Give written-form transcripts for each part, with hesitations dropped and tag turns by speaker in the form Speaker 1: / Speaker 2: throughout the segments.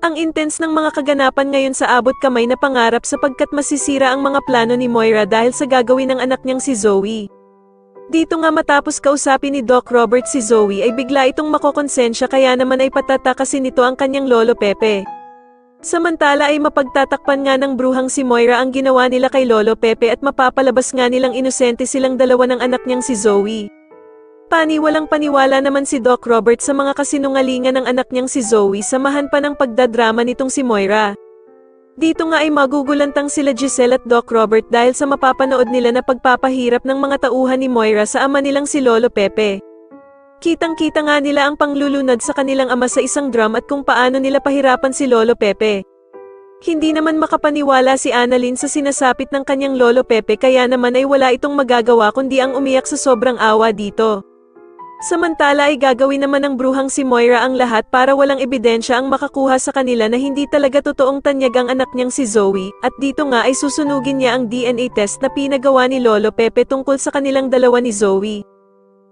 Speaker 1: Ang intense ng mga kaganapan ngayon sa abot kamay na pangarap sapagkat masisira ang mga plano ni Moira dahil sa gagawin ng anak niyang si Zoe. Dito nga matapos kausapin ni Doc Robert si Zoe ay bigla itong makokonsensya kaya naman ay patatakasin nito ang kanyang lolo Pepe. Samantala ay mapagtatakpan nga ng bruhang si Moira ang ginawa nila kay Lolo Pepe at mapapalabas nga nilang inosente silang dalawa ng anak niyang si Zoe. Paniwalang paniwala naman si Doc Robert sa mga kasinungalingan ng anak niyang si Zoe samahan pa ng pagdadrama nitong si Moira. Dito nga ay magugulantang sila Giselle at Doc Robert dahil sa mapapanood nila na pagpapahirap ng mga tauhan ni Moira sa ama nilang si Lolo Pepe. Kitang-kita nga nila ang panglulunad sa kanilang ama sa isang drum at kung paano nila pahirapan si Lolo Pepe. Hindi naman makapaniwala si Annalyn sa sinasapit ng kanyang Lolo Pepe kaya naman ay wala itong magagawa kundi ang umiyak sa sobrang awa dito. Samantala ay gagawin naman ng bruhang si Moira ang lahat para walang ebidensya ang makakuha sa kanila na hindi talaga totoong tanyag ang anak niyang si Zoe, at dito nga ay susunugin niya ang DNA test na pinagawa ni Lolo Pepe tungkol sa kanilang dalawa ni Zoe.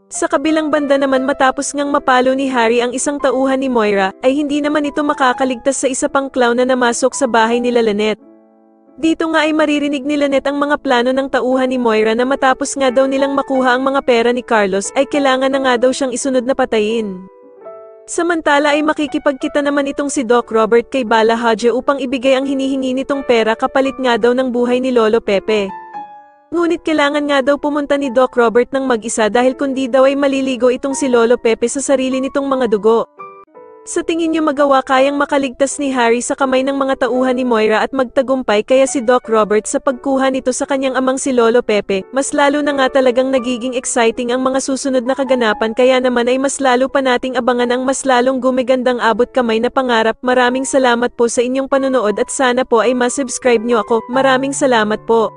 Speaker 1: Sa kabilang banda naman matapos ngang mapalo ni Harry ang isang tauhan ni Moira, ay hindi naman ito makakaligtas sa isa pang clown na namasok sa bahay nila Lynette. Dito nga ay maririnig ni Lynette ang mga plano ng tauhan ni Moira na matapos nga daw nilang makuha ang mga pera ni Carlos ay kailangan na nga daw siyang isunod na patayin. Samantala ay makikipagkita naman itong si Doc Robert kay Bala Hadje upang ibigay ang hinihingi nitong pera kapalit nga daw ng buhay ni Lolo Pepe. Ngunit kailangan nga daw pumunta ni Doc Robert ng mag-isa dahil kundi daw ay maliligo itong si Lolo Pepe sa sarili nitong mga dugo. Sa tingin niyo magawa kayang makaligtas ni Harry sa kamay ng mga tauhan ni Moira at magtagumpay kaya si Doc Robert sa pagkuha nito sa kanyang amang si Lolo Pepe, mas lalo na nga talagang nagiging exciting ang mga susunod na kaganapan kaya naman ay mas lalo pa nating abangan ang mas lalong gumigandang abot kamay na pangarap. Maraming salamat po sa inyong panonood at sana po ay ma-subscribe niyo ako. Maraming salamat po.